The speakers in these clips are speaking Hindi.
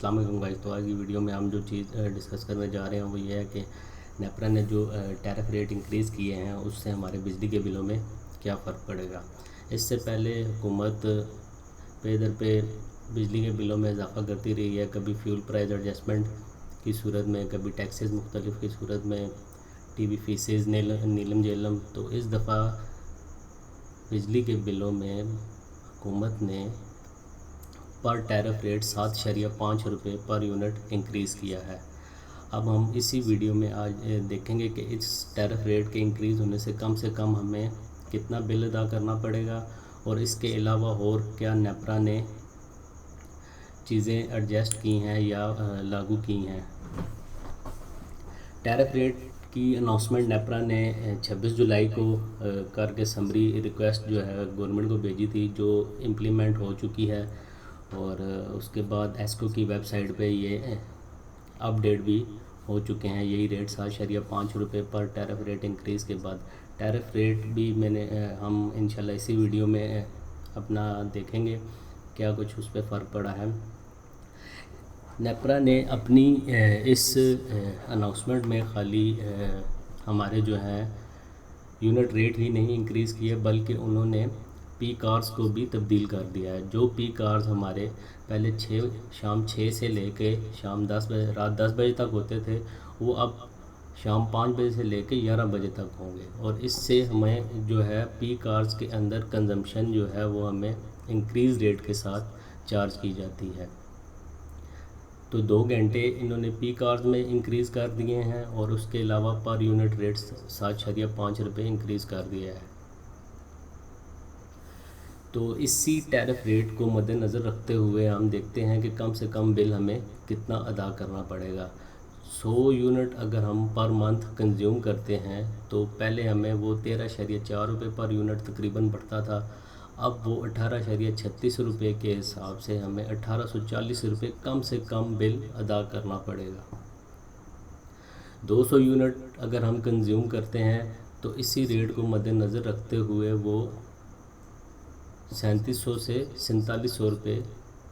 अस्सलाम वालेकुम गाइस। तो आज की वीडियो में हम जो चीज़ डिस्कस करने जा रहे हैं वो ये है कि नेपरा ने जो टैरिफ रेट इंक्रीज़ किए हैं उससे हमारे बिजली के बिलों में क्या फ़र्क पड़ेगा। इससे पहले हुकूमत पे दर पे बिजली के बिलों में इजाफा करती रही है, कभी फ्यूल प्राइस एडजस्टमेंट की सूरत में, कभी टैक्सेस मुख्तलिफ की सूरत में, टीवी फीसेज नीलम जेलम। तो इस दफ़ा बिजली के बिलों में हुकूमत ने पर टैरिफ रेट 7.5 रुपये पर यूनिट इंक्रीज़ किया है। अब हम इसी वीडियो में आज देखेंगे कि इस टैरिफ रेट के इंक्रीज़ होने से कम हमें कितना बिल अदा करना पड़ेगा और इसके अलावा और क्या नेपरा ने चीज़ें एडजस्ट की हैं या लागू की हैं। टैरिफ रेट की अनाउंसमेंट नेपरा ने 26 जुलाई को करके समरी रिक्वेस्ट जो है गवर्नमेंट को भेजी थी, जो इम्प्लीमेंट हो चुकी है। और उसके बाद एस्को की वेबसाइट पे ये अपडेट भी हो चुके हैं। यही रेट 7.5 रुपये पर टैरिफ रेट इंक्रीज़ के बाद टैरिफ रेट भी हम इंशाल्लाह इसी वीडियो में अपना देखेंगे क्या कुछ उस पर फ़र्क पड़ा है। नेपरा ने अपनी इस अनाउंसमेंट में खाली हमारे जो है यूनिट रेट ही नहीं इंक्रीज़ किए, बल्कि उन्होंने पीक आवर्स को भी तब्दील कर दिया है। जो पीक आवर्स हमारे पहले शाम 6 से लेके शाम 10 बजे, रात 10 बजे तक होते थे, वो अब शाम 5 बजे से लेके 11 बजे तक होंगे। और इससे हमें जो है पीक आवर्स के अंदर कंजम्पशन जो है वो हमें इंक्रीज़ रेट के साथ चार्ज की जाती है। तो 2 घंटे इन्होंने पीक आवर्स में इंक्रीज़ कर दिए हैं और उसके अलावा पर यूनिट रेट 7.5 रुपये इंक्रीज़ कर दिया है। तो इसी टैरिफ रेट को मद्देनज़र रखते हुए हम देखते हैं कि कम से कम बिल हमें कितना अदा करना पड़ेगा। 100 यूनिट अगर हम पर मंथ कंज्यूम करते हैं तो पहले हमें वो 13.4 रुपये पर यूनिट तकरीबन पड़ता था। अब वो 18.36 रुपये के हिसाब से हमें 1840 रुपये कम से कम बिल अदा करना पड़ेगा। 200 यूनिट अगर हम कंज्यूम करते हैं तो इसी रेट को मद्देनज़र रखते हुए वो 3700 से 4700 रुपये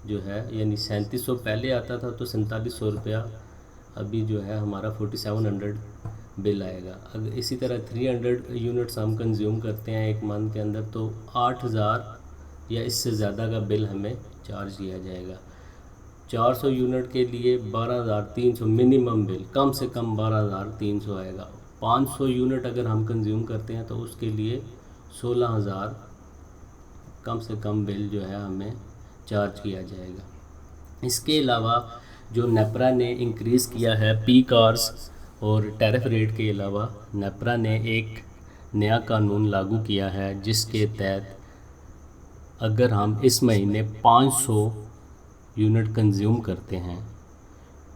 जो है, यानी 3700 पहले आता था तो 4700 रुपया अभी जो है हमारा 4700 बिल आएगा। अगर इसी तरह 300 यूनिट्स हम कंज्यूम करते हैं एक मंथ के अंदर तो 8000 या इससे ज़्यादा का बिल हमें चार्ज किया जाएगा। 400 यूनिट के लिए 12300 मिनिमम बिल, कम से कम 12300 आएगा। 500 यूनिट अगर हम कंज्यूम करते हैं तो उसके लिए 16000 कम से कम बिल जो है हमें चार्ज किया जाएगा। इसके अलावा जो नेपरा ने इंक्रीज़ किया है पीक आवर्स और टैरिफ रेट के अलावा, नेपरा ने एक नया कानून लागू किया है जिसके तहत अगर हम इस महीने 500 यूनिट कंज्यूम करते हैं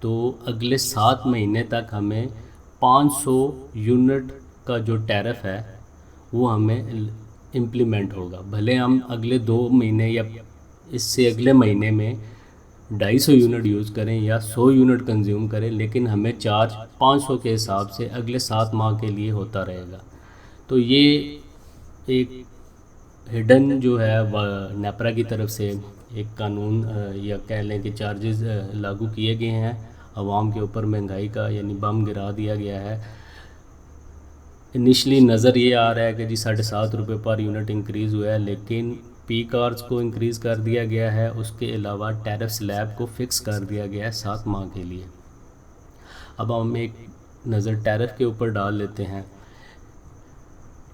तो अगले 7 महीने तक हमें 500 यूनिट का जो टैरिफ है वो हमें इम्प्लीमेंट होगा। भले हम अगले 2 महीने या इससे अगले महीने में 250 यूनिट यूज़ करें या 100 यूनिट कंज्यूम करें, लेकिन हमें चार्ज 500 के हिसाब से अगले 7 माह के लिए होता रहेगा। तो ये एक हिडन जो है नेपरा की तरफ से एक कानून या कह लें कि चार्जेस लागू किए गए हैं आवाम के ऊपर, महंगाई का यानी बम गिरा दिया गया है। इनिशली नज़र ये आ रहा है कि जी 7.5 रुपये पर यूनिट इंक्रीज़ हुआ है, लेकिन पीक आवर्स को इंक्रीज़ कर दिया गया है। उसके अलावा टैरिफ स्लैब को फ़िक्स कर दिया गया है 7 माह के लिए। अब हम एक नज़र टैरिफ के ऊपर डाल लेते हैं।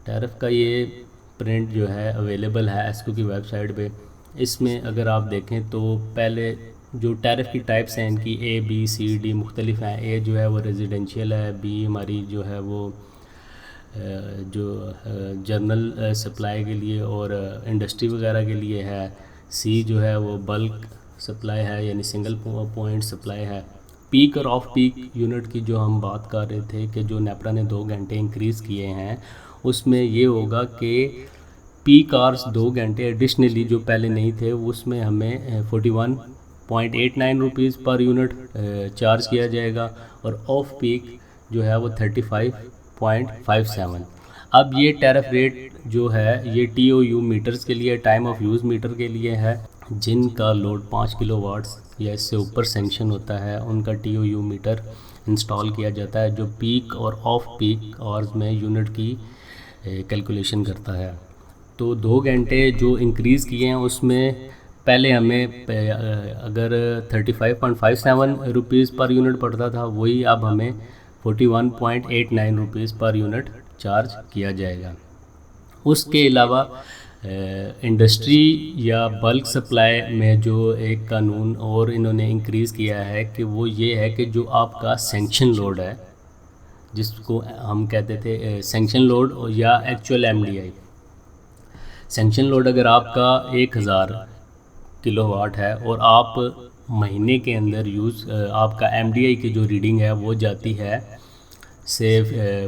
टैरिफ का ये प्रिंट जो है अवेलेबल है एस्को की वेबसाइट पे। इसमें अगर आप देखें तो पहले जो टैरिफ की टाइप्स हैं इनकी A B C D मुख्तलिफ हैं। A जो है वो रेजिडेंशियल है, B हमारी जो है वो जो जनरल सप्लाई के लिए और इंडस्ट्री वगैरह के लिए है। C जो है वो बल्क सप्लाई है यानी सिंगल पॉइंट सप्लाई है। पीक और ऑफ पीक यूनिट की जो हम बात कर रहे थे कि जो नेपरा ने 2 घंटे इंक्रीज़ किए हैं, उसमें ये होगा कि पीक आवर्स 2 घंटे एडिशनली जो पहले नहीं थे उसमें हमें 41.89 रुपीज़ पर यूनिट चार्ज किया जाएगा और ऑफ पीक जो है वो 35.57। अब ये टैरिफ रेट जो है ये TOU मीटर्स के लिए, टाइम ऑफ यूज़ मीटर के लिए है, जिनका लोड 5 किलोवाट्स या इससे ऊपर सेंक्शन होता है उनका TOU मीटर इंस्टॉल किया जाता है, जो पीक और ऑफ पीक आवर्स में यूनिट की कैलकुलेशन करता है। तो 2 घंटे जो इंक्रीज़ किए हैं उसमें पहले हमें अगर 35.57 रुपीज़ पर यूनिट पड़ता था, वही अब हमें 41.89 रुपीज़ पर यूनिट चार्ज किया जाएगा। उसके अलावा इंडस्ट्री या बल्क सप्लाई में जो एक कानून और इन्होंने इंक्रीज़ किया है कि वो ये है कि जो आपका सैंक्शन लोड है, जिसको हम कहते थे सैंक्शन लोड या एक्चुअल MDI। सैंक्शन लोड अगर आपका 1000 किलोवाट है और आप महीने के अंदर आपका MDI की जो रीडिंग है वो जाती है से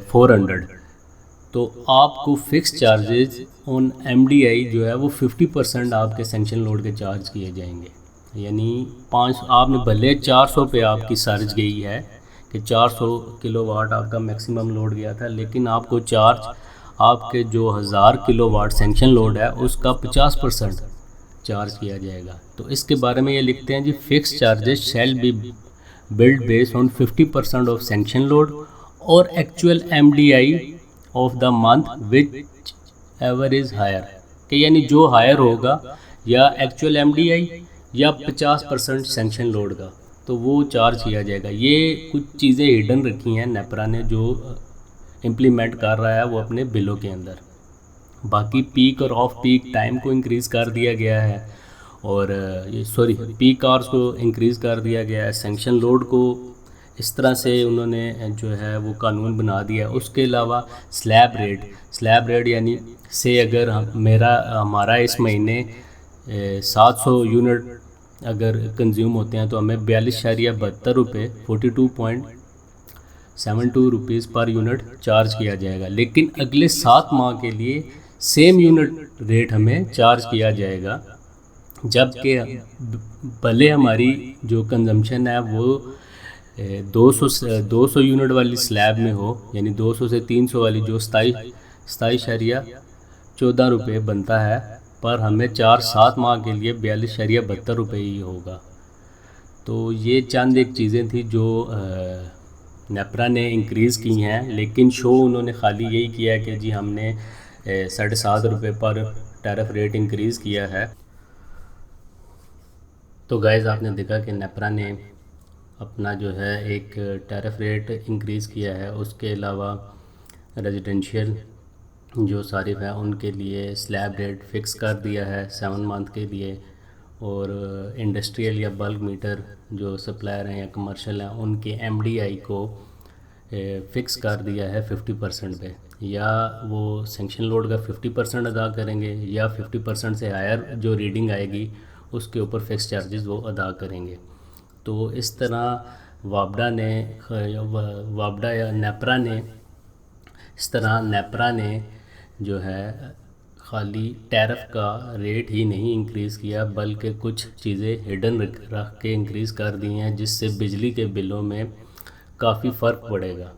400, तो आपको फिक्स चार्जेस ऑन MDI जो है वो 50% आपके सैंक्शन लोड के चार्ज किए जाएंगे। यानी आपने भले 400 पे आपकी चार्ज गई है कि 400 किलोवाट आपका मैक्सिमम लोड गया था, लेकिन आपको चार्ज आपके जो 1000 किलोवाट सैंक्शन लोड है उसका 50% चार्ज किया जाएगा। तो इसके बारे में ये लिखते हैं जी, fix charges shall be build based on 50% of sanction load और actual MDI of the month whichever is higher, कि यानी जो हायर होगा या एक्चुअल MDI या 50% सैंक्शन लोड का, तो वो चार्ज किया जाएगा। ये कुछ चीज़ें हिडन रखी हैं नेपरा ने, जो इम्प्लीमेंट कर रहा है वो अपने बिलों के अंदर। बाकी पीक और ऑफ पीक टाइम को इंक्रीज़ कर दिया गया है, और पीक आवर्स को इंक्रीज़ कर दिया गया है, सैंक्शन लोड को इस तरह से उन्होंने जो है वो कानून बना दिया। उसके अलावा स्लैब रेट यानी से अगर हमारा इस महीने 700 यूनिट अगर कंज्यूम होते हैं तो हमें 42.72 रुपये 42.72 रुपीज़ पर यूनिट चार्ज किया जाएगा। लेकिन अगले 7 माह के लिए सेम यूनिट रेट हमें चार्ज किया जाएगा, जबकि भले हमारी जो कंजम्पशन है वो 200 यूनिट वाली स्लैब में हो, यानी 200 से 300 वाली जो 27.14 रुपये बनता है, पर हमें 4-7 माह के लिए 42.72 रुपये ही होगा। तो ये चंद एक चीज़ें थी जो नेपरा ने इंक्रीज़ की हैं, लेकिन शो उन्होंने खाली यही किया कि जी हमने 7.5 रुपये पर टैरिफ रेट इंक्रीज़ किया है। तो गाइज़ आपने देखा कि नेपरा ने अपना जो है एक टैरिफ रेट इंक्रीज़ किया है। उसके अलावा रेजिडेंशियल जो सारिफ है उनके लिए स्लैब रेट फ़िक्स कर दिया है 7 मंथ के लिए, और इंडस्ट्रियल या बल्क मीटर जो सप्लायर हैं या कमर्शियल हैं उनके MDI को फ़िक्स कर दिया है 50% पे। या वो सैंक्शन लोड का 50% अदा करेंगे या 50% से हायर जो रीडिंग आएगी उसके ऊपर फिक्स चार्जेस वो अदा करेंगे। तो इस तरह वापडा या नेपरा ने जो है खाली टैरिफ का रेट ही नहीं इंक्रीज़ किया, बल्कि कुछ चीज़ें हिडन रख के इंक्रीज़ कर दी हैं, जिससे बिजली के बिलों में काफ़ी फ़र्क पड़ेगा।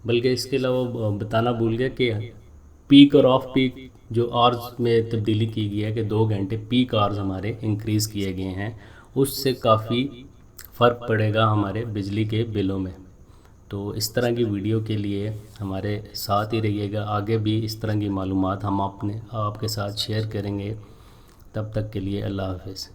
बल्कि इसके अलावा बताना भूल गया कि पीक और ऑफ पीक जो आवर्स में तब्दीली की गई है कि 2 घंटे पीक आवर्स हमारे इंक्रीज़ किए गए हैं, उससे काफ़ी फ़र्क पड़ेगा हमारे बिजली के बिलों में। तो इस तरह की वीडियो के लिए हमारे साथ ही रहिएगा, आगे भी इस तरह की मालूमात हम आपके साथ शेयर करेंगे। तब तक के लिए अल्लाह हाफ़िज़।